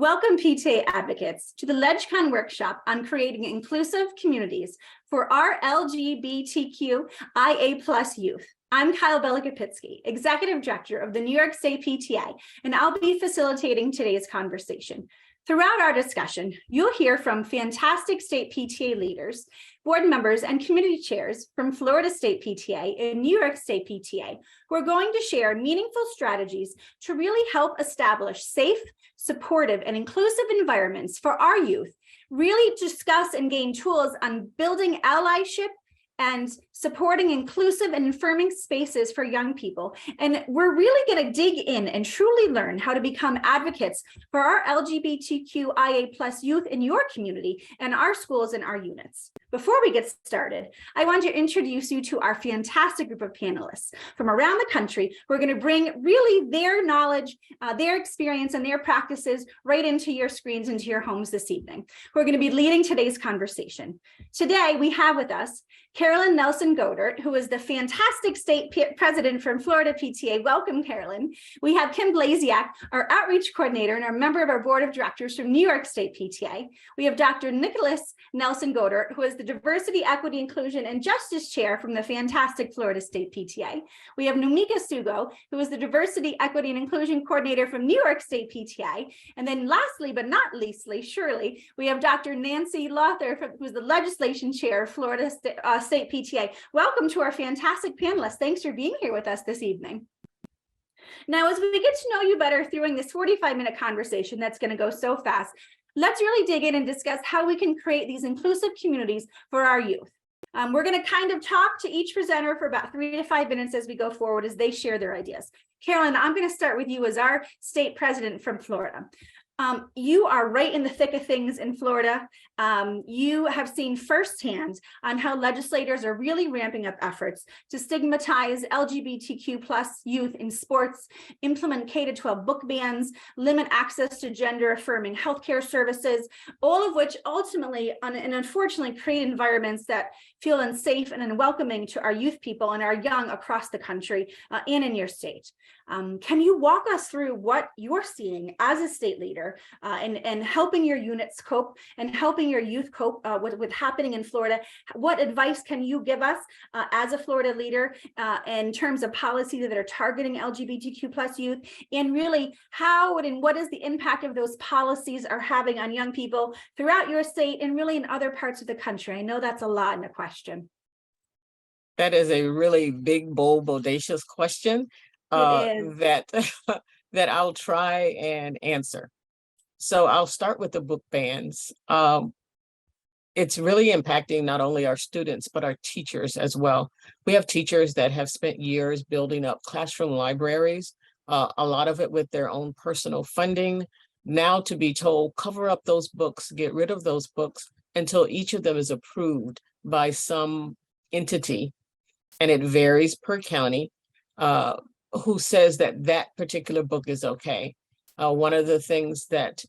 Welcome, PTA advocates, to the LegCon workshop on creating inclusive communities for our LGBTQ IA+ youth. I'm Kyle Belakapitsky, Executive Director of the New York State PTA, and I'll be facilitating today's conversation. Throughout our discussion, you'll hear from fantastic state PTA leaders, board members, and committee chairs from Florida State PTA and New York State PTA, who are going to share meaningful strategies to really help establish safe, supportive, and inclusive environments for our youth, really discuss and gain tools on building allyship and supporting inclusive and affirming spaces for young people. And we're really going to dig in and truly learn how to become advocates for our LGBTQ IA+ youth in your community and our schools and our units. Before we get started, I want to introduce you to our fantastic group of panelists from around the country who are going to bring really their knowledge, their experience, and their practices right into your screens, into your homes this evening, who are going to be leading today's conversation. Today, we have with us Carolyn Nelson-Godert, who is the fantastic state president from Florida PTA. Welcome, Carolyn. We have Kim Blasiak, our outreach coordinator and our member of our board of directors from New York State PTA. We have Dr. Nicholas Nelson-Godert, who is the diversity, equity, inclusion, and justice chair from the fantastic Florida State PTA. We have Numika Sugo, who is the diversity, equity, and inclusion coordinator from New York State PTA. And then lastly, but not leastly, surely, we have Dr. Nancy Lothar, who's the legislation chair of Florida State PTA. Welcome to our fantastic panelists. Thanks for being here with us this evening. Now, as we get to know you better through this 45-minute conversation that's going to go so fast, let's really dig in and discuss how we can create these inclusive communities for our youth. We're going to kind of talk to each presenter for about 3 to 5 minutes as we go forward as they share their ideas. Carolyn, I'm going to start with you as our state president from Florida. You are right in the thick of things in Florida. You have seen firsthand on how legislators are really ramping up efforts to stigmatize LGBTQ+ youth in sports, implement K-12 book bans, limit access to gender-affirming healthcare services, all of which ultimately and unfortunately create environments that feel unsafe and unwelcoming to our youth people and our young across the country and in your state. Can you walk us through what you're seeing as a state leader and helping your units cope and helping your youth cope with happening in Florida? What advice can you give us as a Florida leader in terms of policies that are targeting LGBTQ+ youth, and really how and what is the impact of those policies are having on young people throughout your state and really in other parts of the country? I know that's a lot in a question. That is a really big, bold, bodacious question that I'll try and answer. So I'll start with the book bans. It's really impacting not only our students, but our teachers as well. We have teachers that have spent years building up classroom libraries, a lot of it with their own personal funding. Now to be told, cover up those books, get rid of those books until each of them is approved by some entity, and it varies per county, who says that that particular book is okay. One of the things that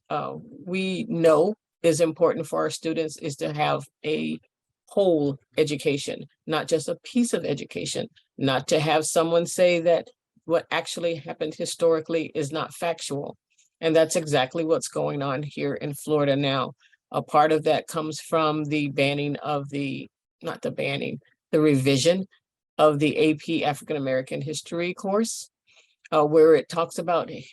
we know is important for our students is to have a whole education, not just a piece of education, not to have someone say that what actually happened historically is not factual. And that's exactly what's going on here in Florida now. A part of that comes from the banning of the revision of the AP African American History course, where it talks about it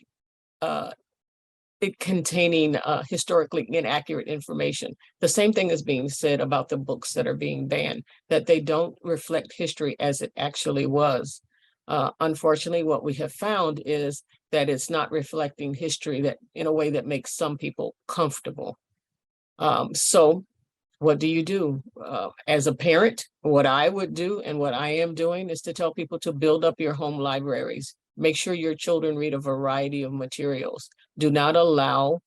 containing historically inaccurate information. The same thing is being said about the books that are being banned, that they don't reflect history as it actually was. Unfortunately, what we have found is that it's not reflecting history that in a way that makes some people comfortable. So what do you do? As a parent, what I would do and what I am doing is to tell people to build up your home libraries. Make sure your children read a variety of materials. Do not allow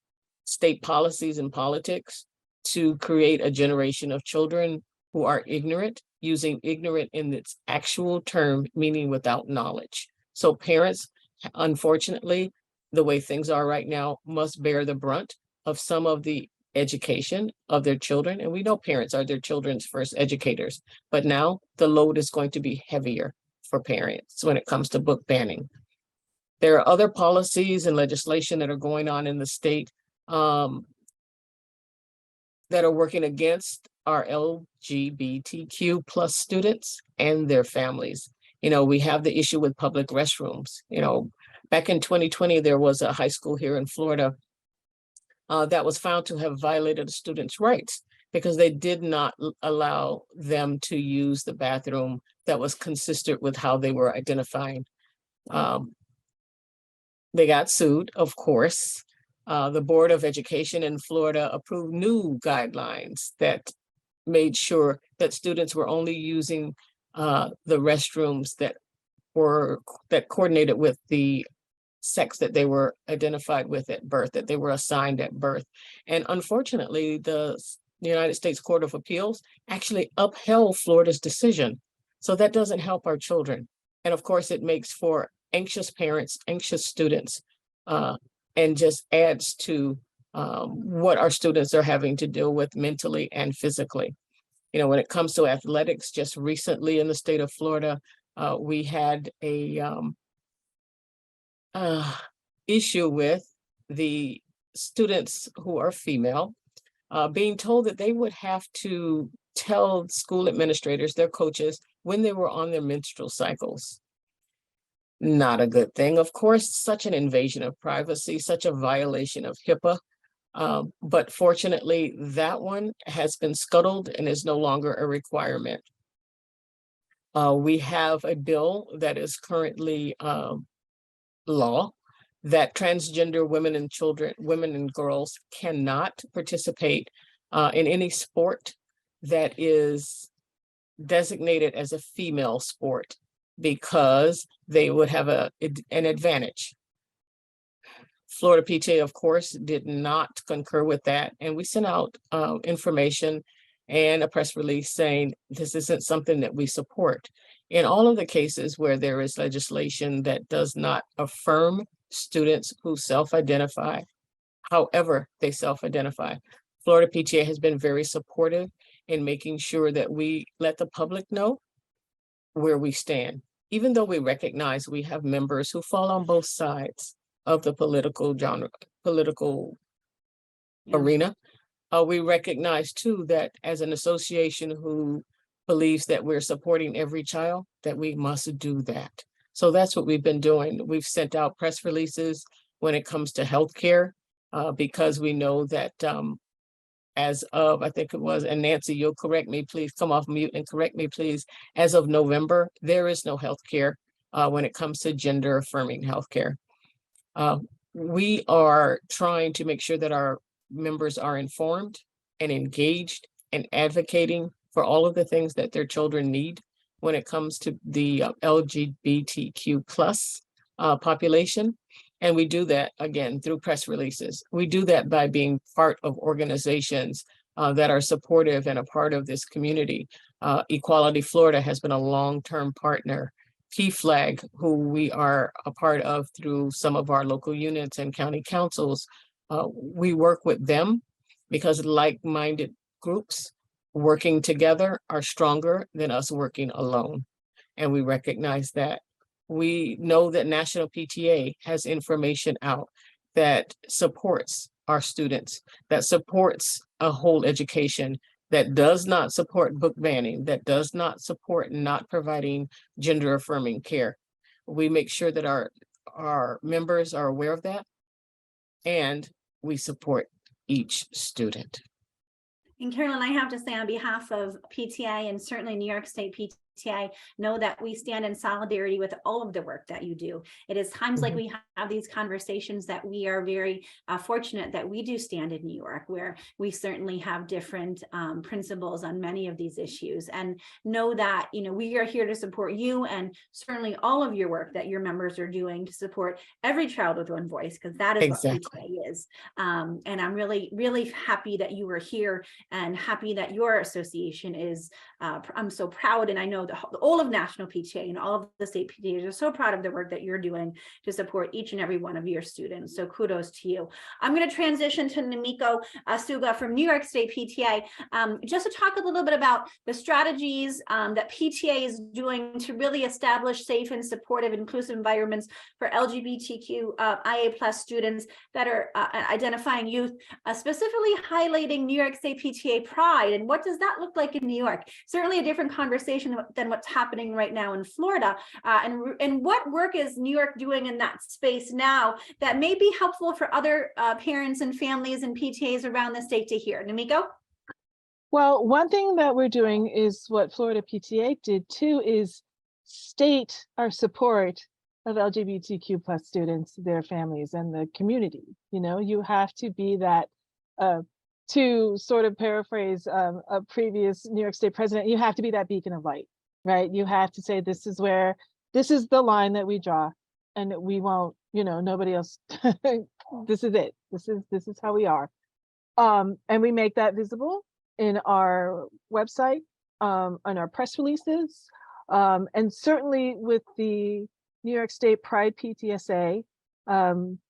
state policies and politics to create a generation of children who are ignorant, using ignorant in its actual term, meaning without knowledge. So parents, unfortunately, the way things are right now, must bear the brunt of some of the education of their children. And we know parents are their children's first educators, but now the load is going to be heavier for parents when it comes to book banning. There are other policies and legislation that are going on in the state that are working against our LGBTQ plus students and their families. We have the issue with public restrooms. Back in 2020, there was a high school here in Florida that was found to have violated a student's rights because they did not allow them to use the bathroom that was consistent with how they were identifying. They got sued, of course. The Board of Education in Florida approved new guidelines that made sure that students were only using the restrooms that coordinated with the sex that they were identified with at birth, that they were assigned at birth. And unfortunately, the United States Court of Appeals actually upheld Florida's decision. So that doesn't help our children. And of course, it makes for anxious parents, anxious students, and just adds to what our students are having to deal with mentally and physically. When it comes to athletics, just recently in the state of Florida, we had a issue with the students who are female being told that they would have to tell school administrators, their coaches, when they were on their menstrual cycles. Not a good thing. Of course, such an invasion of privacy, such a violation of HIPAA. But fortunately, that one has been scuttled and is no longer a requirement. We have a bill that is currently law that transgender women and children, women and girls cannot participate in any sport that is designated as a female sport because they would have an advantage. Florida PTA, of course, did not concur with that. And we sent out information and a press release saying this isn't something that we support. In all of the cases where there is legislation that does not affirm students who self-identify, however they self-identify, Florida PTA has been very supportive in making sure that we let the public know where we stand, even though we recognize we have members who fall on both sides of the political arena. We recognize too that as an association who believes that we're supporting every child, that we must do that. So that's what we've been doing. We've sent out press releases when it comes to healthcare, because we know that as of, I think it was, and Nancy, you'll correct me, please come off mute and correct me, please. As of November, there is no healthcare when it comes to gender affirming healthcare. We are trying to make sure that our members are informed and engaged and advocating for all of the things that their children need when it comes to the LGBTQ plus population. And we do that, again, through press releases. We do that by being part of organizations that are supportive and a part of this community. Equality Florida has been a long-term partner. PFLAG, who we are a part of through some of our local units and county councils, we work with them because like-minded groups working together are stronger than us working alone. And we recognize that. We know that National PTA has information out that supports our students, that supports a whole education, that does not support book banning, that does not support not providing gender affirming care. We make sure that our members are aware of that, and we support each student. And Carolyn, I have to say on behalf of PTA and certainly New York State PTA, know that we stand in solidarity with all of the work that you do. It is times like we have these conversations that we are very fortunate that we do stand in New York, where we certainly have different principles on many of these issues, and know that, you know, we are here to support you and certainly all of your work that your members are doing to support every child with one voice, because that is what PTA is. And I'm really, really happy that you were here and happy that your association is, I'm so proud, and I know know, all of National PTA and all of the state PTAs are so proud of the work that you're doing to support each and every one of your students. So kudos to you. I'm going to transition to Namiko Suga from New York State PTA, just to talk a little bit about the strategies that PTA is doing to really establish safe and supportive, inclusive environments for LGBTQ IA+ students that are identifying youth, specifically highlighting New York State PTA Pride. And what does that look like in New York? Certainly a different conversation than what's happening right now in Florida. And what work is New York doing in that space now that may be helpful for other parents and families and PTAs around the state to hear? Namiko? Well, one thing that we're doing is what Florida PTA did too, is state our support of LGBTQ+ students, their families, and the community. You know, you have to be that, to sort of paraphrase a previous New York State president, you have to be that beacon of light, right? You have to say, this is the line that we draw, and we won't, you know, nobody else, this is it. This is how we are. And we make that visible in our website, on our press releases, and certainly with the New York State Pride PTSA,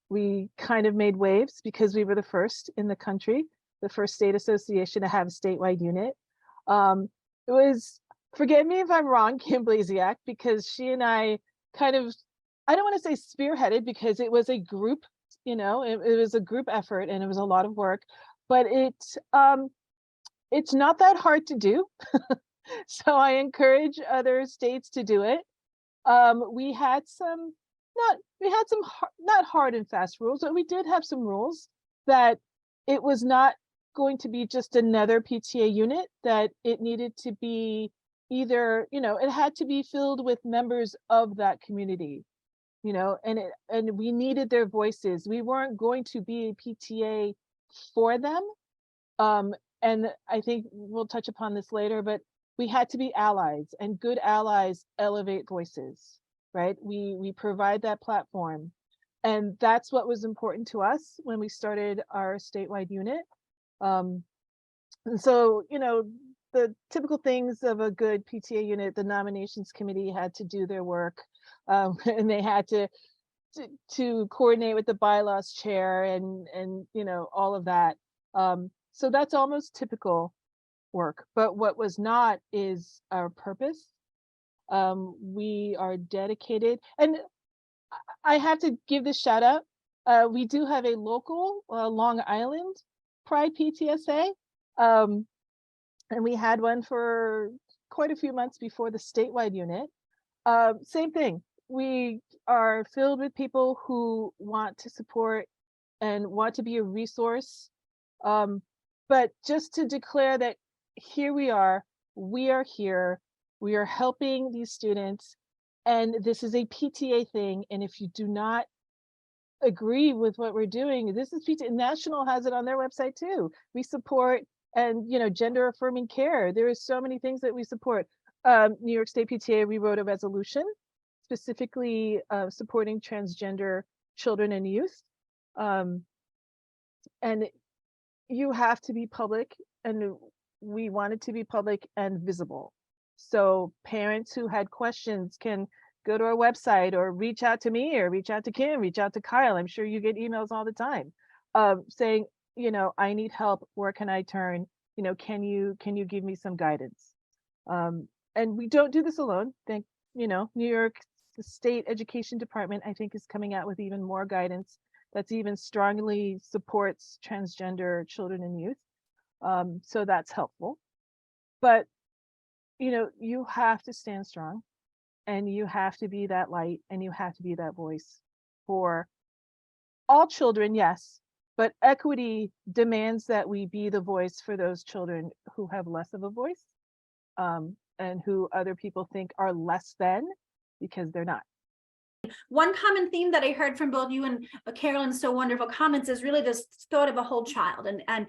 we kind of made waves because we were the first in the country, the first state association to have a statewide unit. It was, forgive me if I'm wrong, Kim Blasiak, because she and I kind of, I don't want to say spearheaded, because it was a group, you know, it was a group effort and it was a lot of work, but it's not that hard to do. So I encourage other states to do it. We had some not hard and fast rules, but we did have some rules that it was not going to be just another PTA unit, that it needed to be either, you know, it had to be filled with members of that community, you know, and we needed their voices. We weren't going to be a PTA for them. And I think we'll touch upon this later, but we had to be allies, and good allies elevate voices, right? We provide that platform. And that's what was important to us when we started our statewide unit. And so, you know, the typical things of a good PTA unit, the nominations committee had to do their work, and they had to coordinate with the bylaws chair and you know, all of that. So that's almost typical work, but what was not is our purpose. We are dedicated, and I have to give this shout out. We do have a local Long Island Pride PTSA, and we had one for quite a few months before the statewide unit. Same thing. We are filled with people who want to support and want to be a resource. But just to declare that here we are here, we are helping these students, and this is a PTA thing. And if you do not agree with what we're doing, this is PTA. National has it on their website too. We support, and you know, gender affirming care. There is so many things that we support. New York State PTA, we wrote a resolution specifically supporting transgender children and youth. And you have to be public, and we want it to be public and visible. So parents who had questions can go to our website or reach out to me or reach out to Kim, reach out to Kyle. I'm sure you get emails all the time saying, you know, I need help. Where can I turn? You know, can you give me some guidance? And we don't do this alone. You know, New York State Education Department, I think, is coming out with even more guidance that's even strongly supports transgender children and youth. So that's helpful. But, you know, you have to stand strong, and you have to be that light, and you have to be that voice for all children, yes, but equity demands that we be the voice for those children who have less of a voice, and who other people think are less than, because they're not. One common theme that I heard from both you and Carolyn's so wonderful comments is really this thought of a whole child, and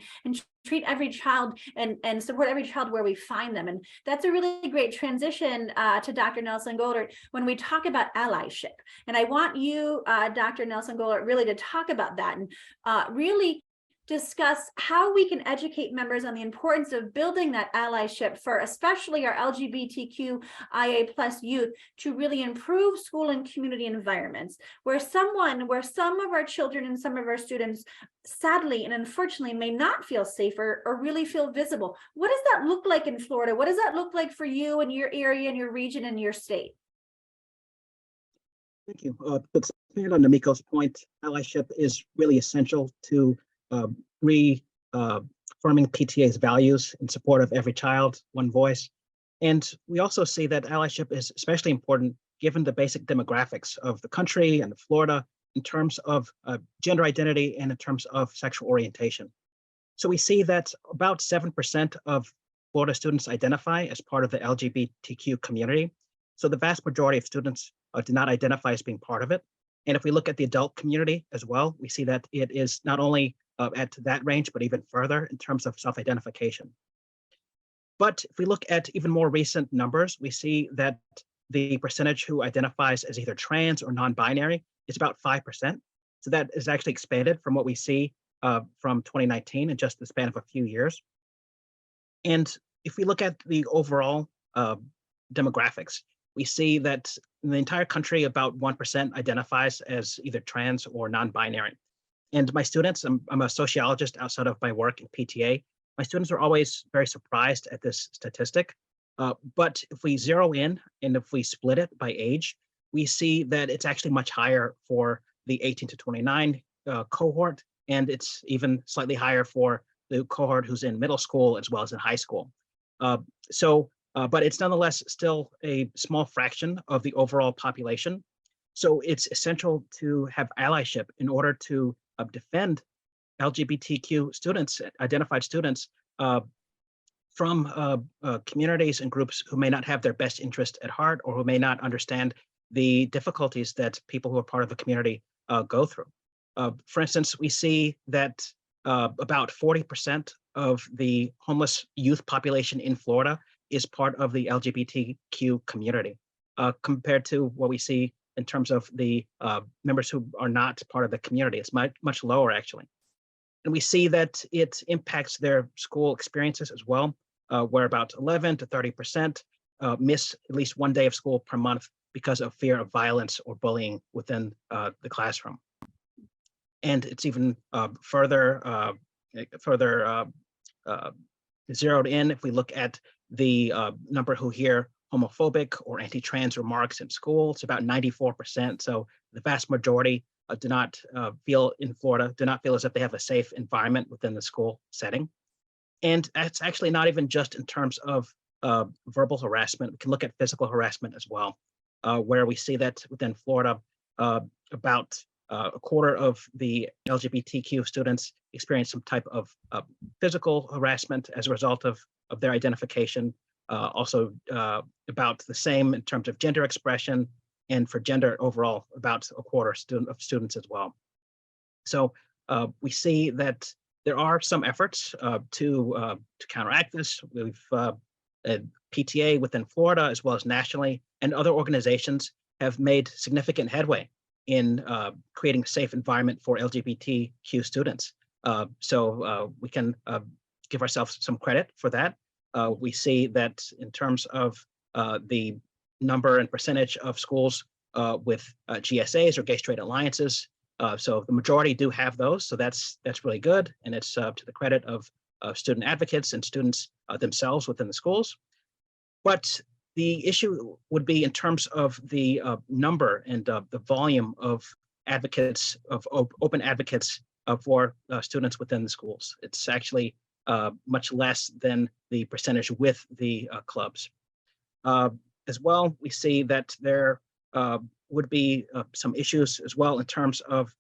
treat every child and support every child where we find them. And that's a really great transition to Dr. Nelson Goldert when we talk about allyship. And I want you, Dr. Nelson Goldert, really to talk about that and really discuss how we can educate members on the importance of building that allyship for especially our LGBTQIA+ youth to really improve school and community environments where some of our children and some of our students sadly and unfortunately may not feel safer or really feel visible. What does that look like in Florida? What does that look like for you and your area and your region and your state? Thank you. To expand on Namiko's point, allyship is really essential to reaffirming PTA's values in support of every child, one voice. And we also see that allyship is especially important given the basic demographics of the country and Florida in terms of gender identity and in terms of sexual orientation. So we see that about 7% of Florida students identify as part of the LGBTQ community. So the vast majority of students do not identify as being part of it. And if we look at the adult community as well, we see that it is not only at that range, but even further in terms of self-identification. But if we look at even more recent numbers, we see that the percentage who identifies as either trans or non-binary is about 5%. So that is actually expanded from what we see from 2019 in just the span of a few years. And if we look at the overall demographics, we see that in the entire country, about 1% identifies as either trans or non-binary. And my students, I'm a sociologist outside of my work in PTA. My students are always very surprised at this statistic. But if we zero in and if we split it by age, we see that it's actually much higher for the 18 to 29 cohort, and it's even slightly higher for the cohort who's in middle school as well as in high school. But it's nonetheless still a small fraction of the overall population. So it's essential to have allyship in order to defend LGBTQ students, identified students, from communities and groups who may not have their best interest at heart or who may not understand the difficulties that people who are part of the community go through. For instance, we see that about 40% of the homeless youth population in Florida is part of the LGBTQ community, compared to what we see in terms of the members who are not part of the community. It's much lower, actually. And we see that it impacts their school experiences as well, where about 11 to 30% miss at least one day of school per month because of fear of violence or bullying within the classroom. And it's even further zeroed in if we look at the number who hear homophobic or anti-trans remarks in school. It's about 94%. So the vast majority do not feel in Florida, do not feel as if they have a safe environment within the school setting. And that's actually not even just in terms of verbal harassment. We can look at physical harassment as well, where we see that within Florida, about a quarter of the LGBTQ students experience some type of physical harassment as a result of their identification. Also about the same in terms of gender expression, and for gender overall, about a quarter of students as well. So we see that there are some efforts to counteract this. We've PTA within Florida as well as nationally, and other organizations have made significant headway in creating a safe environment for LGBTQ students. So we can give ourselves some credit for that. We see that in terms of the number and percentage of schools with GSAs or gay straight alliances. So the majority do have those. So that's really good. And it's to the credit of student advocates and students themselves within the schools. But the issue would be in terms of the number and the volume of advocates, of open advocates for students within the schools. It's actually much less than the percentage with the clubs. As well, we see that there would be some issues as well in terms of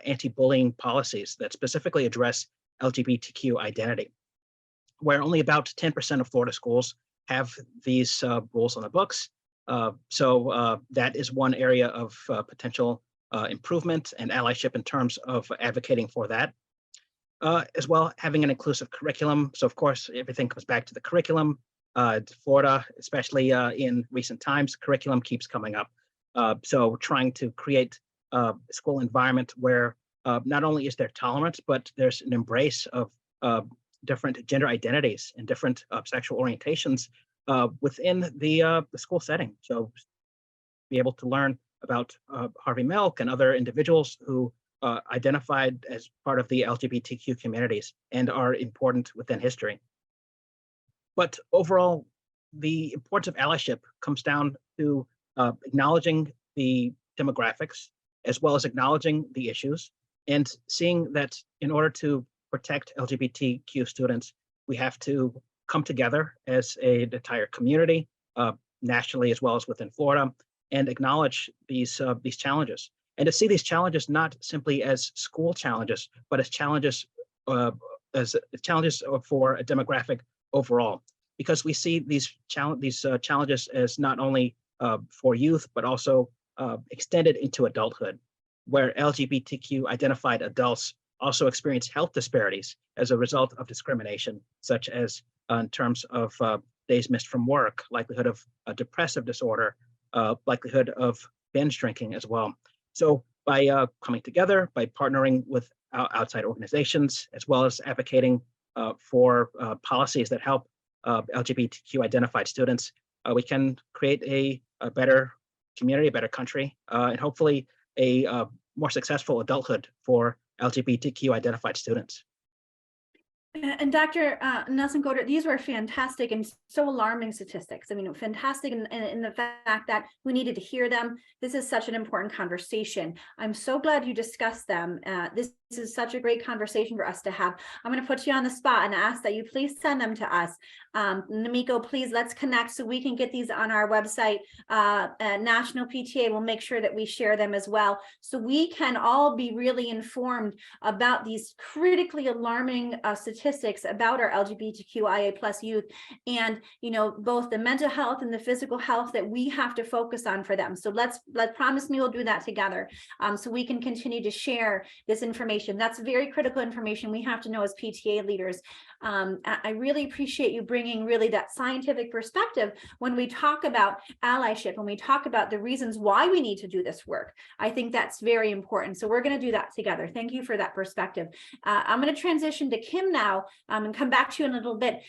anti-bullying policies that specifically address LGBTQ identity, where only about 10% of Florida schools have these rules on the books. So that is one area of potential improvement and allyship in terms of advocating for that. As well, having an inclusive curriculum. So of course, everything comes back to the curriculum. Florida, especially in recent times, curriculum keeps coming up. So trying to create a school environment where not only is there tolerance, but there's an embrace of different gender identities and different sexual orientations within the school setting. So be able to learn about Harvey Milk and other individuals who identified as part of the LGBTQ communities and are important within history. But overall, the importance of allyship comes down to acknowledging the demographics, as well as acknowledging the issues, and seeing that in order to protect LGBTQ students, we have to come together as an entire community, nationally as well as within Florida, and acknowledge these challenges. And to see these challenges not simply as school challenges, but as challenges for a demographic overall, because we see these challenges as not only for youth, but also extended into adulthood, where LGBTQ identified adults also experience health disparities as a result of discrimination, such as in terms of days missed from work, likelihood of a depressive disorder, likelihood of binge drinking as well. So by coming together, by partnering with outside organizations, as well as advocating for policies that help LGBTQ identified students, we can create a better community, a better country, and hopefully a more successful adulthood for LGBTQ identified students. And Dr. Nelson-Goddard, these were fantastic and so alarming statistics. I mean, fantastic in the fact that we needed to hear them. This is such an important conversation. I'm so glad you discussed them. This is such a great conversation for us to have. I'm going to put you on the spot and ask that you please send them to us. Namiko, please, let's connect so we can get these on our website. National PTA will make sure that we share them as well, so we can all be really informed about these critically alarming statistics about our LGBTQIA+ youth, and both the mental health and the physical health that we have to focus on for them. So let's promise me we'll do that together, so we can continue to share this information. That's very critical information we have to know as PTA leaders. I really appreciate you bringing really that scientific perspective when we talk about allyship, when we talk about the reasons why we need to do this work. I think that's very important. So we're going to do that together. Thank you for that perspective. I'm going to transition to Kim now and come back to you in a little bit.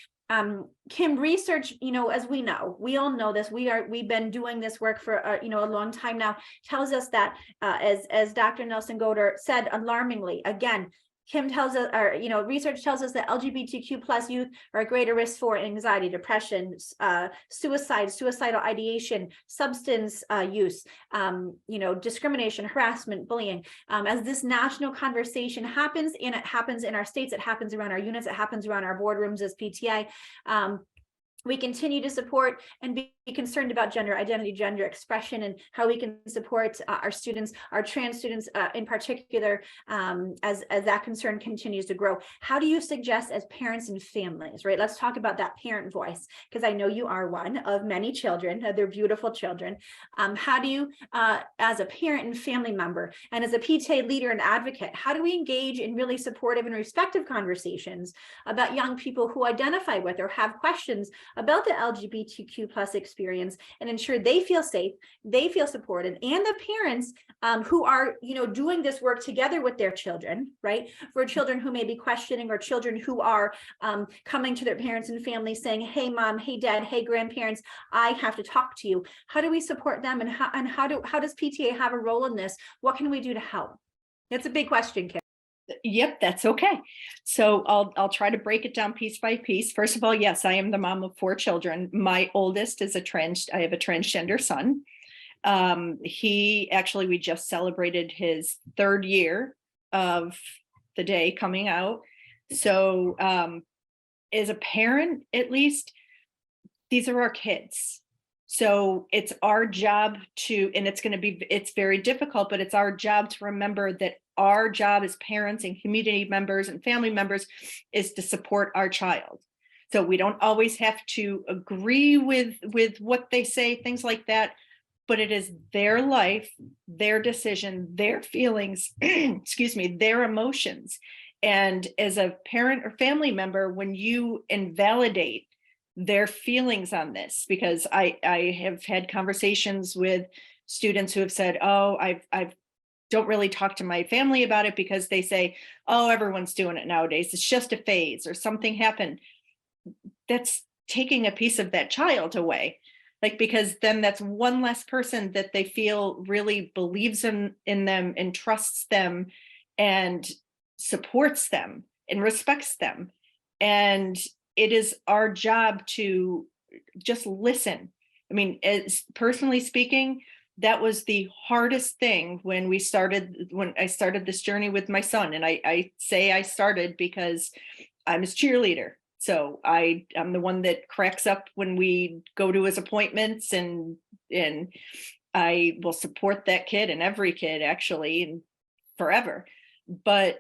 Kim, research, as we all know this, we've been doing this work for a long time now, tells us that as Dr. Nelson-Goddard said, alarmingly, again, Kim tells us, or research tells us that LGBTQ+ youth are at greater risk for anxiety, depression, suicide, suicidal ideation, substance use, discrimination, harassment, bullying. As this national conversation happens, and it happens in our states, it happens around our units, it happens around our boardrooms as PTA. We continue to support and be concerned about gender identity, gender expression, and how we can support our students, our trans students in particular, as that concern continues to grow. How do you suggest as parents and families, right? Let's talk about that parent voice, because I know you are one of many children. They're beautiful children. How do you, as a parent and family member, and as a PTA leader and advocate, how do we engage in really supportive and respectful conversations about young people who identify with or have questions about the LGBTQ+ experience, and ensure they feel safe, they feel supported, and the parents who are doing this work together with their children, right? For children who may be questioning, or children who are coming to their parents and families saying, hey mom, hey dad, hey grandparents, I have to talk to you. How do we support them, and how does PTA have a role in this? What can we do to help? That's a big question, Kim. Yep, that's okay. So I'll try to break it down piece by piece. First of all, yes, I am the mom of 4 children. My oldest is I have a transgender son. We just celebrated his 3rd year of the day coming out. So as a parent, at least, these are our kids. So it's our job and it's very difficult, but it's our job to remember that our job as parents and community members and family members is to support our child. So we don't always have to agree with what they say, things like that, but it is their life, their decision, their feelings, excuse me, their emotions. And as a parent or family member, when you invalidate their feelings on this, because I have had conversations with students who have said, oh, I've don't really talk to my family about it because they say, oh, everyone's doing it nowadays. It's just a phase or something happened. That's taking a piece of that child away. Like, because then that's one less person that they feel really believes in them and trusts them and supports them and respects them. And it is our job to just listen. I mean, as personally speaking, that was the hardest thing when I started this journey with my son. And I say I started because I'm his cheerleader. So I'm the one that cracks up when we go to his appointments, and I will support that kid and every kid actually, and forever. But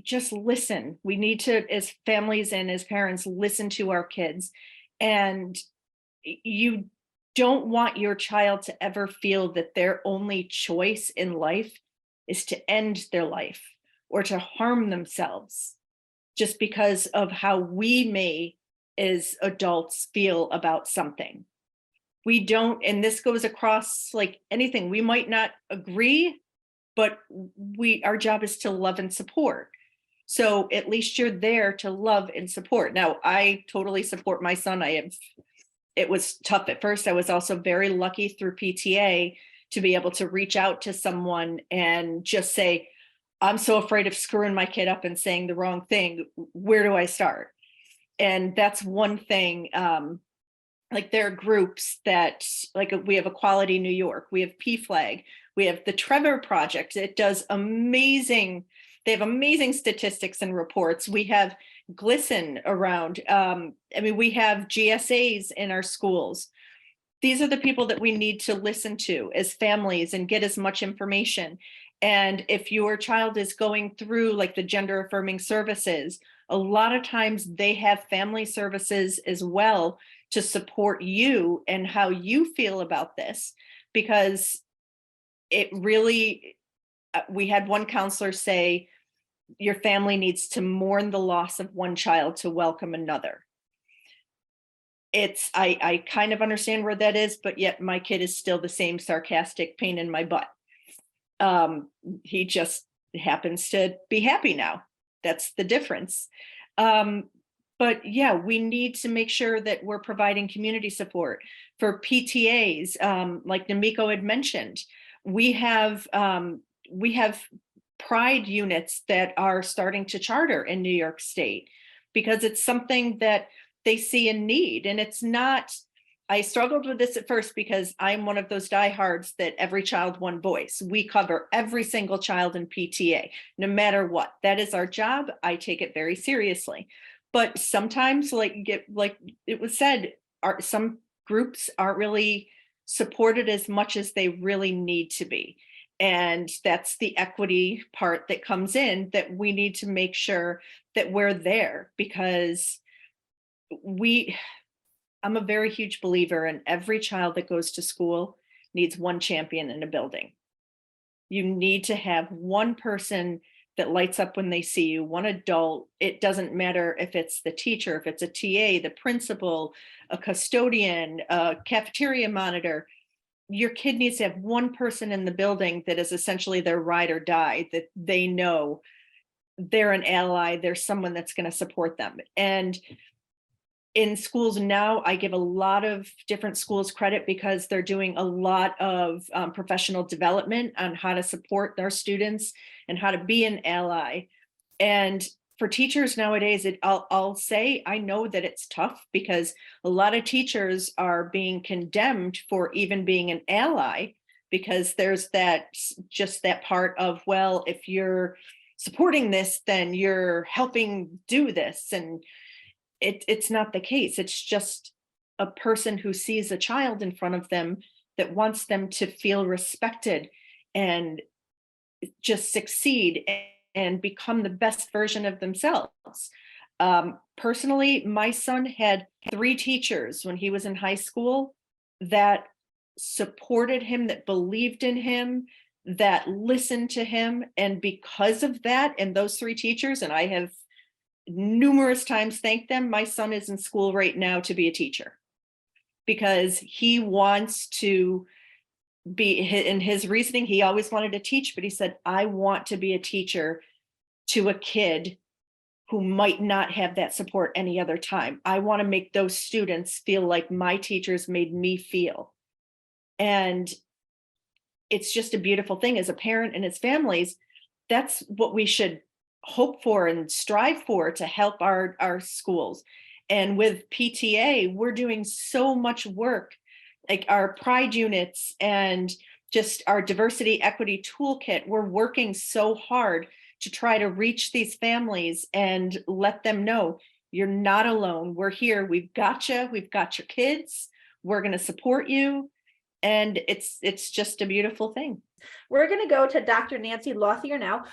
just listen. We need to, as families and as parents, listen to our kids. And you don't want your child to ever feel that their only choice in life is to end their life or to harm themselves just because of how we may as adults feel about something. We don't, and this goes across like anything, we might not agree, but our job is to love and support. So at least you're there to love and support. Now, I totally support my son. It was tough at first. I was also very lucky through PTA to be able to reach out to someone and just say, I'm so afraid of screwing my kid up and saying the wrong thing. Where do I start? And that's one thing. Like there are groups that, like we have Equality New York, we have PFLAG, we have the Trevor Project. It does amazing. They have amazing statistics and reports. We have GLSEN around. We have GSAs in our schools. These are the people that we need to listen to as families and get as much information. And if your child is going through like the gender affirming services, a lot of times they have family services as well to support you and how you feel about this, because it really, we had one counselor say, your family needs to mourn the loss of one child to welcome another. I kind of understand where that is, but yet my kid is still the same sarcastic pain in my butt. He just happens to be happy now. That's the difference. But yeah, we need to make sure that we're providing community support for PTAs. Like Namiko had mentioned, we have pride units that are starting to charter in New York State because it's something that they see a need. And it's not, I struggled with this at first because I'm one of those diehards that every child, one voice. We cover every single child in PTA, no matter what. That is our job. I take it very seriously. But sometimes, like it was said, some groups aren't really supported as much as they really need to be. And that's the equity part that comes in, that we need to make sure that we're there, because I'm a very huge believer in every child that goes to school needs one champion in a building. You need to have one person that lights up when they see you, one adult. It doesn't matter if it's the teacher, if it's a TA, the principal, a custodian, a cafeteria monitor. Your kid needs to have one person in the building that is essentially their ride or die, that they know they're an ally, there's someone that's going to support them. And in schools now, I give a lot of different schools credit because they're doing a lot of professional development on how to support their students and how to be an ally. And for teachers nowadays, I'll say, I know that it's tough because a lot of teachers are being condemned for even being an ally, because there's just that part of, well, if you're supporting this, then you're helping do this. And it's not the case. It's just a person who sees a child in front of them that wants them to feel respected and just succeed and become the best version of themselves. Personally, my son had 3 teachers when he was in high school that supported him, that believed in him, that listened to him. And because of that, and those 3 teachers, and I have numerous times thanked them, my son is in school right now to be a teacher, because he wants to in his reasoning, he always wanted to teach, but he said, I want to be a teacher to a kid who might not have that support any other time. I want to make those students feel like my teachers made me feel. And it's just a beautiful thing as a parent and as families. That's what we should hope for and strive for, to help our schools. And with PTA, we're doing so much work, like our pride units and just our diversity equity toolkit. We're working so hard to try to reach these families and let them know you're not alone. We're here. We've got you. We've got your kids. We're going to support you. And it's just a beautiful thing. We're going to go to Dr. Nancy Lothier now.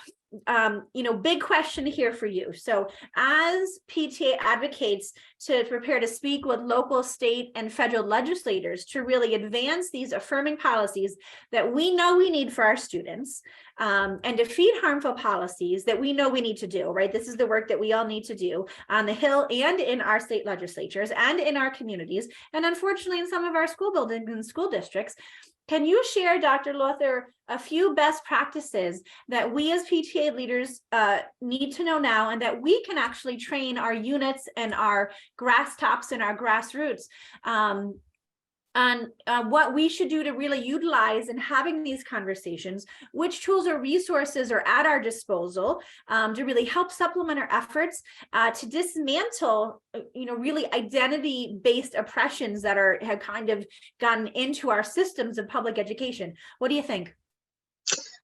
Big question here for you. So as PTA advocates to prepare to speak with local, state, and federal legislators to really advance these affirming policies that we know we need for our students, and defeat harmful policies that we know we need to do, right? This is the work that we all need to do on the Hill and in our state legislatures and in our communities, and unfortunately in some of our school buildings and school districts. Can you share, Dr. Lothier, a few best practices that we as PTA leaders need to know now, and that we can actually train our units and our grass tops and our grassroots on what we should do to really utilize in having these conversations, which tools or resources are at our disposal to really help supplement our efforts to dismantle, really identity-based oppressions that have kind of gotten into our systems of public education. What do you think?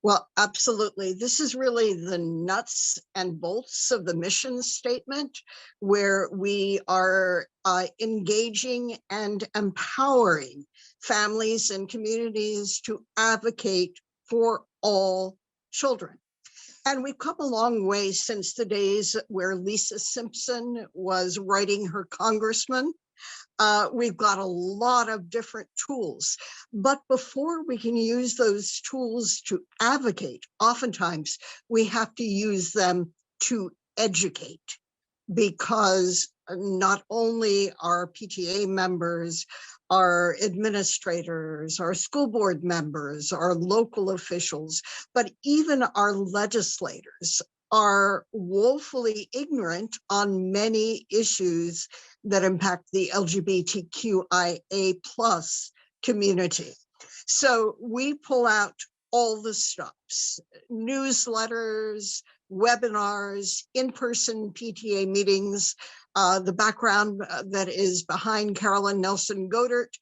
Well, absolutely. This is really the nuts and bolts of the mission statement, where we are engaging and empowering families and communities to advocate for all children. And we've come a long way since the days where Lisa Simpson was writing her congressman. We've got a lot of different tools, but before we can use those tools to advocate, oftentimes we have to use them to educate, because not only our PTA members, our administrators, our school board members, our local officials, but even our legislators are woefully ignorant on many issues that impact the LGBTQIA+ community. So we pull out all the stops: newsletters, webinars, in-person PTA meetings. The background that is behind Carolyn Nelson Godert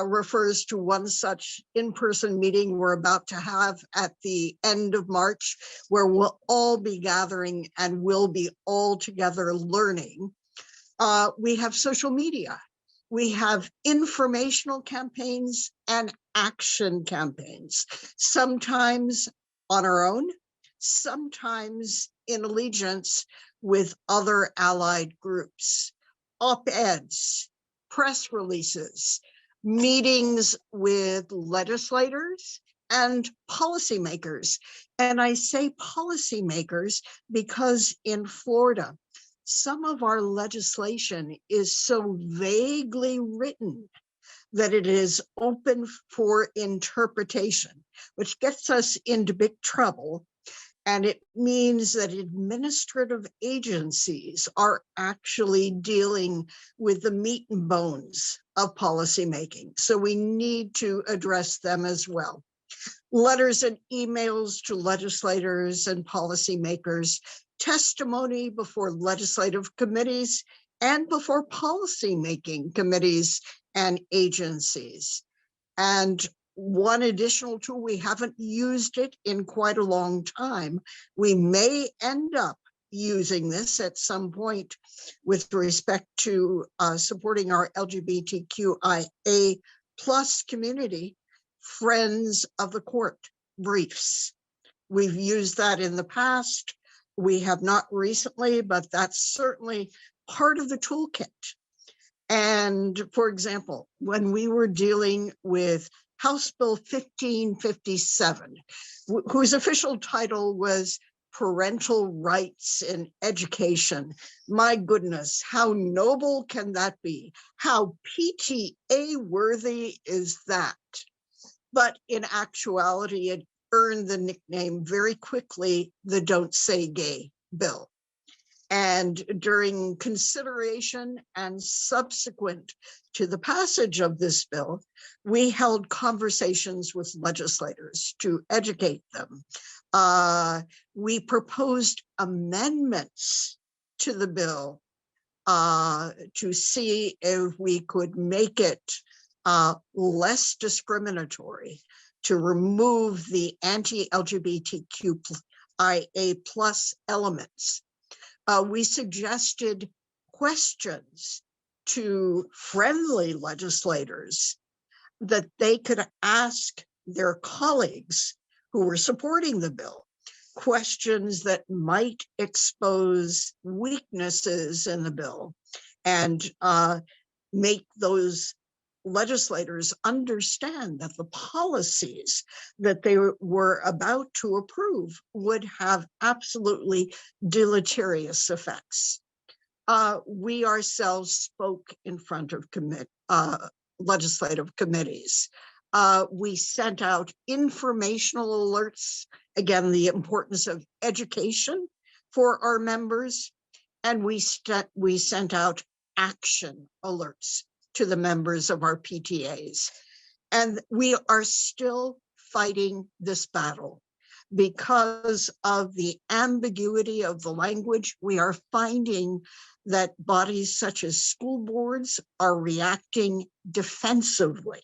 refers to one such in-person meeting we're about to have at the end of March, where we'll all be gathering and we'll be all together learning. We have social media. We have informational campaigns and action campaigns, sometimes on our own, sometimes in allegiance with other allied groups, op-eds, press releases, meetings with legislators and policymakers. And I say policymakers because in Florida, some of our legislation is so vaguely written that it is open for interpretation, which gets us into big trouble. And it means that administrative agencies are actually dealing with the meat and bones of policymaking. So we need to address them as well. Letters and emails to legislators and policymakers, testimony before legislative committees and before policymaking committees and agencies. And one additional tool, we haven't used it in quite a long time. We may end up using this at some point with respect to supporting our LGBTQIA+ community, Friends of the Court briefs. We've used that in the past. We have not recently, but that's certainly part of the toolkit. And for example, when we were dealing with House Bill 1557, whose official title was Parental Rights in Education. My goodness, how noble can that be? How PTA worthy is that? but in actuality, it earned the nickname very quickly, the Don't Say Gay bill. And during consideration and subsequent to the passage of this bill, we held conversations with legislators to educate them. We proposed amendments to the bill to see if we could make it less discriminatory, to remove the anti-LGBTQIA+ elements. We suggested questions to friendly legislators that they could ask their colleagues who were supporting the bill, questions that might expose weaknesses in the bill and make those legislators understand that the policies that they were about to approve would have absolutely deleterious effects. We ourselves spoke in front of legislative committees. We sent out informational alerts, again, the importance of education for our members, and we sent out action alerts to the members of our PTAs. And we are still fighting this battle because of the ambiguity of the language. We are finding that bodies such as school boards are reacting defensively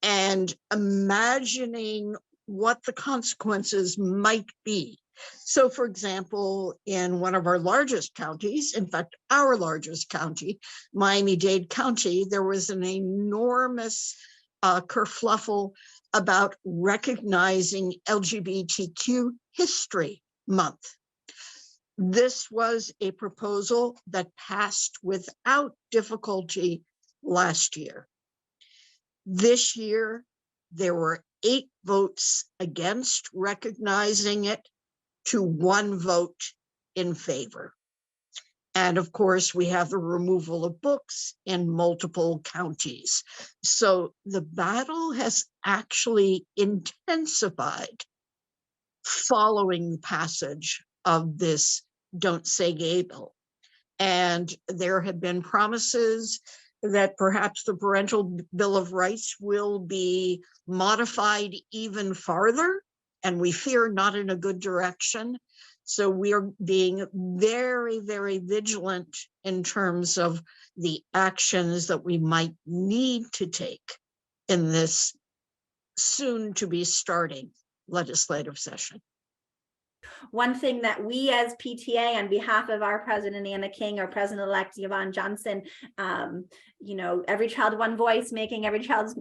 and imagining what the consequences might be. So, for example, in one of our largest counties, in fact, our largest county, Miami-Dade County, there was an enormous kerfluffle about recognizing LGBTQ History Month. This was a proposal that passed without difficulty last year. This year, there were 8 votes against recognizing it to 1 vote in favor. And of course, we have the removal of books in multiple counties. So the battle has actually intensified following the passage of this Don't Say Gay bill. And there have been promises that perhaps the Parental Bill of Rights will be modified even farther, and we fear not in a good direction. So we are being very, very vigilant in terms of the actions that we might need to take in this soon to be starting legislative session. One thing that we as PTA, on behalf of our president, Anna King, our president-elect, Yvonne Johnson, every child, one voice, making every child's,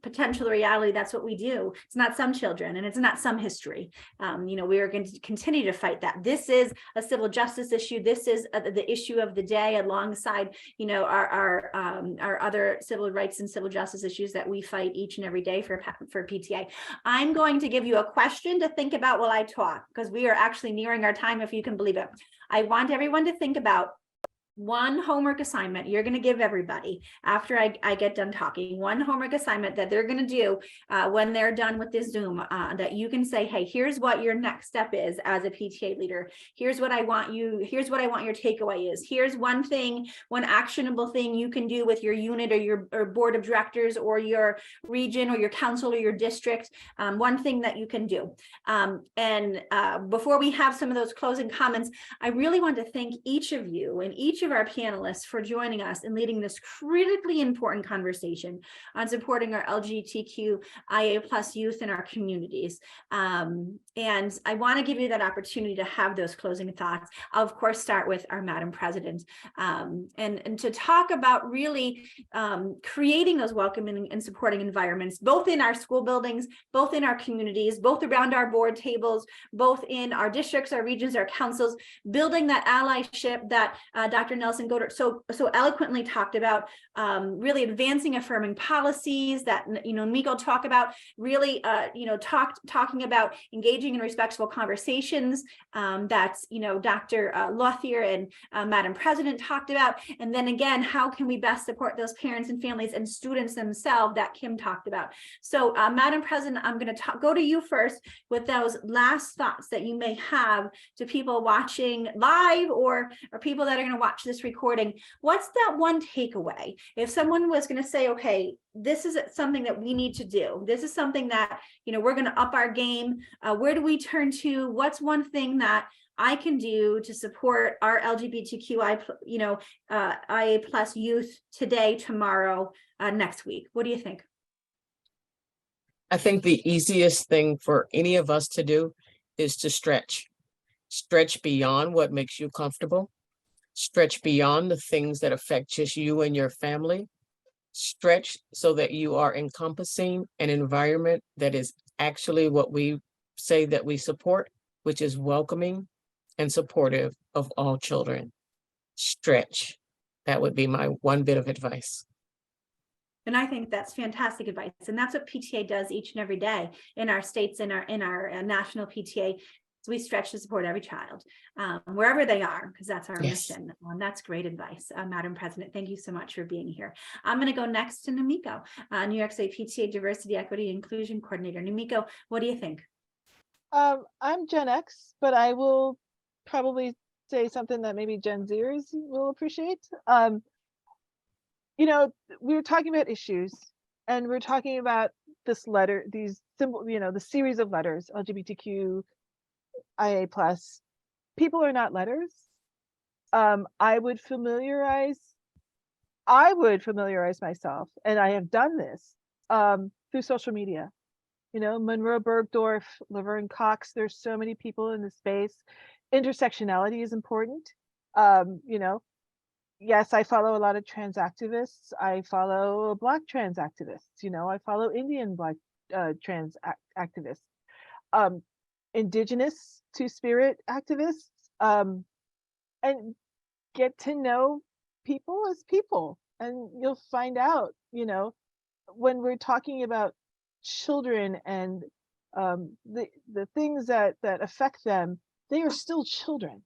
potential reality. That's what we do. It's not some children and it's not some history. We are going to continue to fight that. This is a civil justice issue. This is the issue of the day, alongside, our other civil rights and civil justice issues that we fight each and every day for PTA. I'm going to give you a question to think about while I talk, because we are actually nearing our time, if you can believe it. I want everyone to think about one homework assignment you're going to give everybody after I get done talking. One homework assignment that they're going to do when they're done with this Zoom, that you can say, hey, here's what your next step is as a PTA leader. Here's what I want your takeaway is. Here's one actionable thing you can do with your unit or your board of directors or your region or your council or your district. One thing that you can do. Before we have some of those closing comments, I really want to thank each of you and each of our panelists for joining us and leading this critically important conversation on supporting our LGBTQIA+ youth in our communities. And I want to give you that opportunity to have those closing thoughts. I'll of course start with our Madam President, and to talk about really creating those welcoming and supporting environments, both in our school buildings, both in our communities, both around our board tables, both in our districts, our regions, our councils, building that allyship that Dr. Dr. Nelson Goddard so eloquently talked about really advancing affirming policies that, Miko talked about, really, talking about engaging in respectful conversations, that's, Dr. Lothier and Madam President talked about. And then again, how can we best support those parents and families and students themselves that Kim talked about? So Madam President, I'm going to go to you first with those last thoughts that you may have to people watching live or people that are going to watch this recording. What's that one takeaway? If someone was going to say, okay, this is something that we need to do. This is something that, we're going to up our game. Where do we turn to? What's one thing that I can do to support our LGBTQI, IA plus youth today, tomorrow, next week? What do you think? I think the easiest thing for any of us to do is to stretch beyond what makes you comfortable, stretch beyond the things that affect just you and your family, stretch so that you are encompassing an environment that is actually what we say that we support, which is welcoming and supportive of all children. Stretch. That would be my one bit of advice. And I think that's fantastic advice. And that's what PTA does each and every day in our states, in our national PTA. So we stretch to support every child, wherever they are, because that's our mission. That's great advice. Madam President, thank you so much for being here. I'm going to go next to Namiko, New York State PTA Diversity, Equity, and Inclusion Coordinator. Namiko, what do you think? I'm Gen X, but I will probably say something that maybe Gen Zers will appreciate. We were talking about issues, and we're talking about this letter, these simple, the series of letters, LGBTQ, IA plus. People are not letters. I would familiarize myself, and I have done this through social media. Monroe Bergdorf, Laverne Cox, there's so many people in the space. Intersectionality is important. Yes, I follow a lot of trans activists. I follow Black trans activists. I follow Indian Black trans activists, Indigenous Two-Spirit activists, and get to know people as people. And you'll find out, when we're talking about children and the things that affect them, they are still children.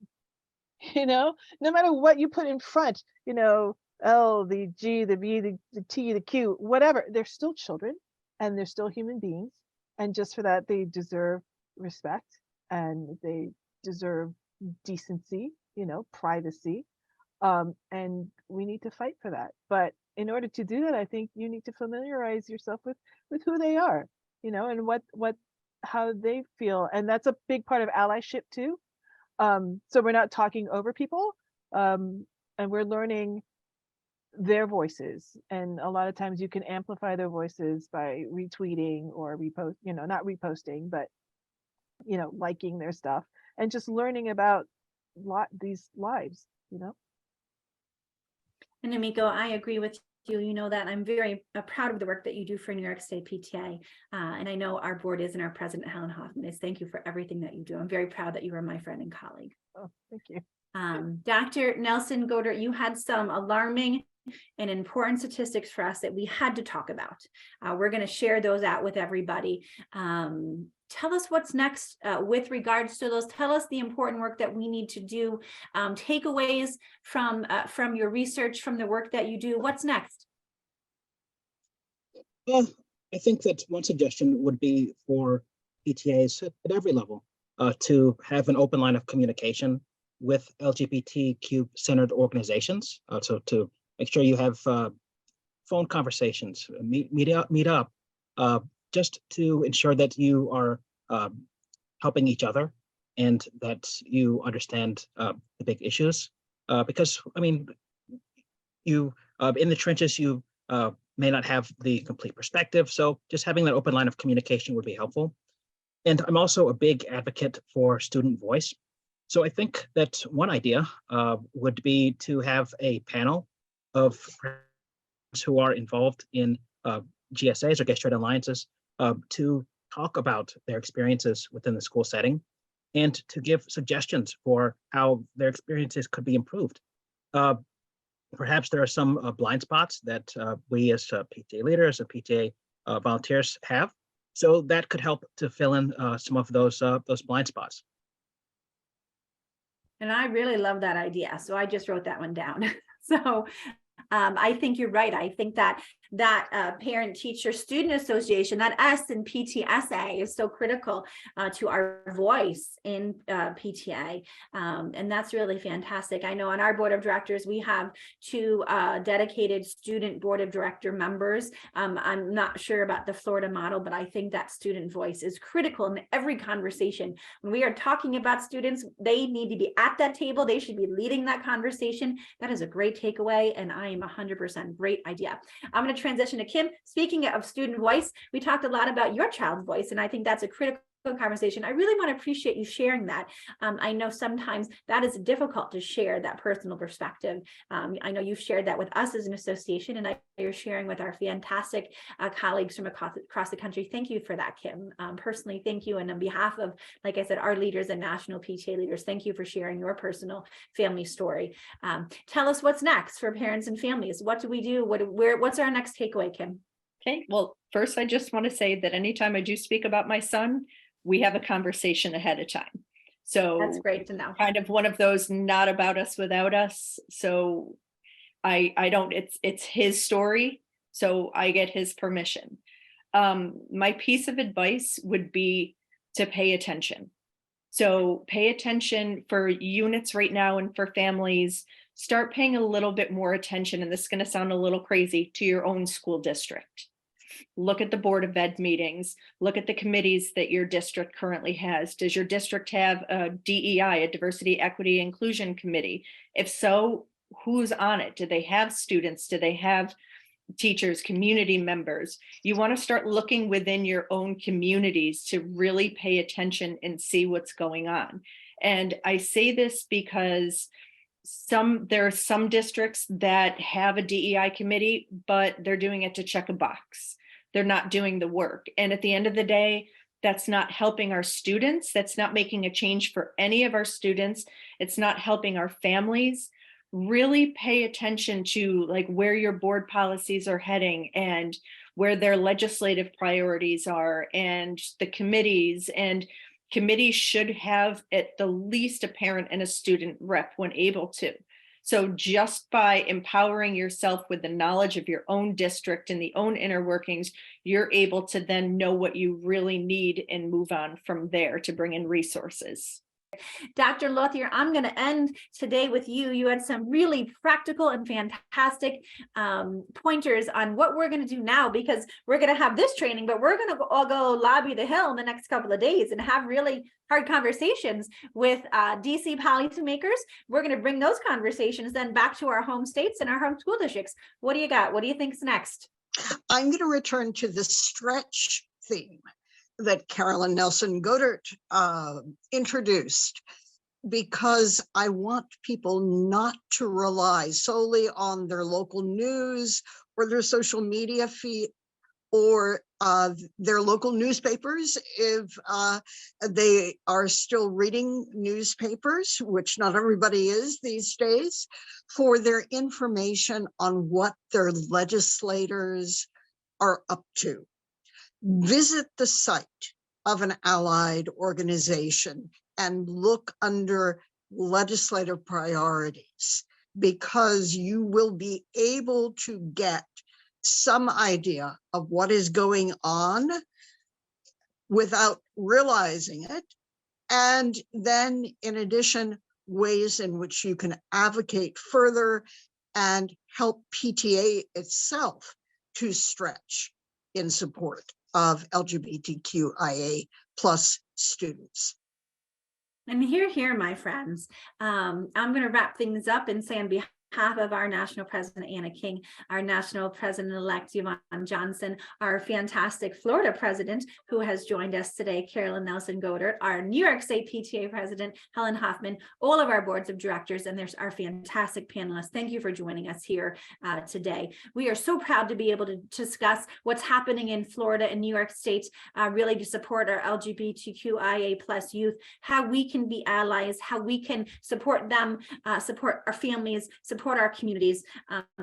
No matter what you put in front, L, the G, the B, the T, the Q, whatever, they're still children and they're still human beings. And just for that, they deserve respect and they deserve decency, privacy. And we need to fight for that. But in order to do that, I think you need to familiarize yourself with who they are, and how they feel. And that's a big part of allyship too. So we're not talking over people, and we're learning their voices. And a lot of times you can amplify their voices by retweeting or repost, not reposting, but, liking their stuff and just learning about these lives, And Namiko, I agree with you. You know that I'm very proud of the work that you do for New York State PTA. And I know our board is, and our president, Helen Hoffman, is. Thank you for everything that you do. I'm very proud that you are my friend and colleague. Oh, thank you. Dr. Nelson Goddard, you had some alarming and important statistics for us that we had to talk about. We're going to share those out with everybody. Tell us what's next with regards to those. Tell us the important work that we need to do. Takeaways from your research, from the work that you do. What's next? Well, I think that one suggestion would be for PTAs at every level to have an open line of communication with LGBTQ-centered organizations. So to make sure you have phone conversations, meet up, just to ensure that you are helping each other and that you understand the big issues. Because, I mean, you in the trenches, you may not have the complete perspective. So just having that open line of communication would be helpful. And I'm also a big advocate for student voice. So I think that one idea would be to have a panel of friends who are involved in GSAs or Gay Straight Alliances to talk about their experiences within the school setting and to give suggestions for how their experiences could be improved. Perhaps there are some blind spots that we as PTA leaders and PTA volunteers have. So that could help to fill in some of those blind spots. And I really love that idea. So I just wrote that one down. So I think you're right. I think that parent teacher student association, that S in PTSA is so critical to our voice in PTA. And that's really fantastic. I know on our board of directors, we have 2 dedicated student board of director members. I'm not sure about the Florida model, but I think that student voice is critical in every conversation. When we are talking about students, they need to be at that table. They should be leading that conversation. That is a great takeaway. And I am 100% great idea. I'm going to transition to Kim. Speaking of student voice, we talked a lot about your child's voice, and I think that's a critical conversation. I really want to appreciate you sharing that. I know sometimes that is difficult to share that personal perspective. I know you've shared that with us as an association, and you're sharing with our fantastic colleagues from across the country. Thank you for that, Kim. Personally, thank you. And on behalf of, like I said, our leaders and national PTA leaders, thank you for sharing your personal family story. Tell us what's next for parents and families. What do we do? What's our next takeaway, Kim? Okay, well, first, I just want to say that anytime I do speak about my son, we have a conversation ahead of time. So That's great to know. Kind of one of those not about us without us. So I don't, it's his story. So I get his permission. My piece of advice would be to pay attention. So pay attention for units right now, and for families, start paying a little bit more attention. And this is going to sound a little crazy, to your own school district. Look at the Board of Ed meetings, look at the committees that your district currently has. Does your district have a DEI, a Diversity, Equity, Inclusion Committee? If so, who's on it? Do they have students? Do they have teachers, community members? You want to start looking within your own communities to really pay attention and see what's going on. And I say this because there are some districts that have a DEI committee, but they're doing it to check a box. They're not doing the work. And at the end of the day, that's not helping our students. That's not making a change for any of our students. It's not helping our families. Really pay attention to like where your board policies are heading and where their legislative priorities are, and the committees. And committees should have at the least a parent and a student rep when able to. So just by empowering yourself with the knowledge of your own district and the own inner workings, you're able to then know what you really need and move on from there to bring in resources. Dr. Lothier, I'm going to end today with you. You had some really practical and fantastic pointers on what we're going to do now, because we're going to have this training, but we're going to all go lobby the Hill in the next couple of days and have really hard conversations with DC policymakers. We're going to bring those conversations then back to our home states and our home school districts. What do you got? What do you think's next? I'm going to return to the stretch theme that Carolyn Nelson Godert introduced, because I want people not to rely solely on their local news or their social media feed or their local newspapers, if they are still reading newspapers, which not everybody is these days, for their information on what their legislators are up to. Visit the site of an allied organization and look under legislative priorities, because you will be able to get some idea of what is going on without realizing it. And then in addition, ways in which you can advocate further and help PTA itself to stretch in support of LGBTQIA+ students. And here, my friends, I'm going to wrap things up and say on behalf of our national president, Anna King, our national president-elect, Yvonne Johnson, our fantastic Florida president, who has joined us today, Carolyn Nelson Godert, our New York State PTA president, Helen Hoffman, all of our boards of directors, and there's our fantastic panelists. Thank you for joining us here today. We are so proud to be able to discuss what's happening in Florida and New York State, really to support our LGBTQIA+ youth, how we can be allies, how we can support them, support our families, support support our communities.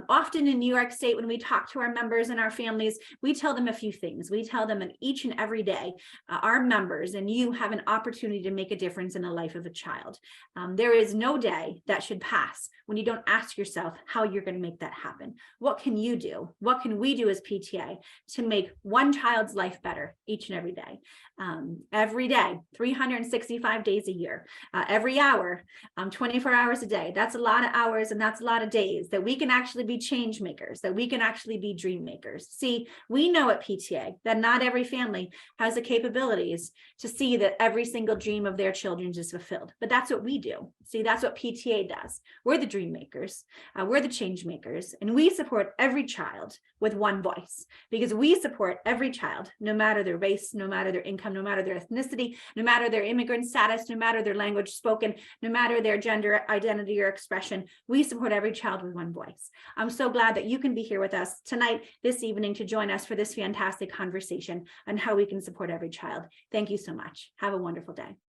Often in New York State, when we talk to our members and our families, we tell them a few things. We tell them that each and every day, our members and you have an opportunity to make a difference in the life of a child. There is no day that should pass when you don't ask yourself how you're going to make that happen. What can you do? What can we do as PTA to make one child's life better each and every day? Every day, 365 days a year, every hour, 24 hours a day. That's a lot of hours and that's a lot of days that we can actually be change makers, that we can actually be dream makers. See, we know at PTA that not every family has the capabilities to see that every single dream of their children is fulfilled, but that's what we do. See, that's what PTA does. We're the dream makers, we're the change makers, and we support every child with one voice, because we support every child, no matter their race, no matter their income, no matter their ethnicity, no matter their immigrant status, no matter their language spoken, no matter their gender identity or expression. We support every child with one voice. I'm so glad that you can be here with us tonight, this evening, to join us for this fantastic conversation on how we can support every child. Thank you so much. Have a wonderful day.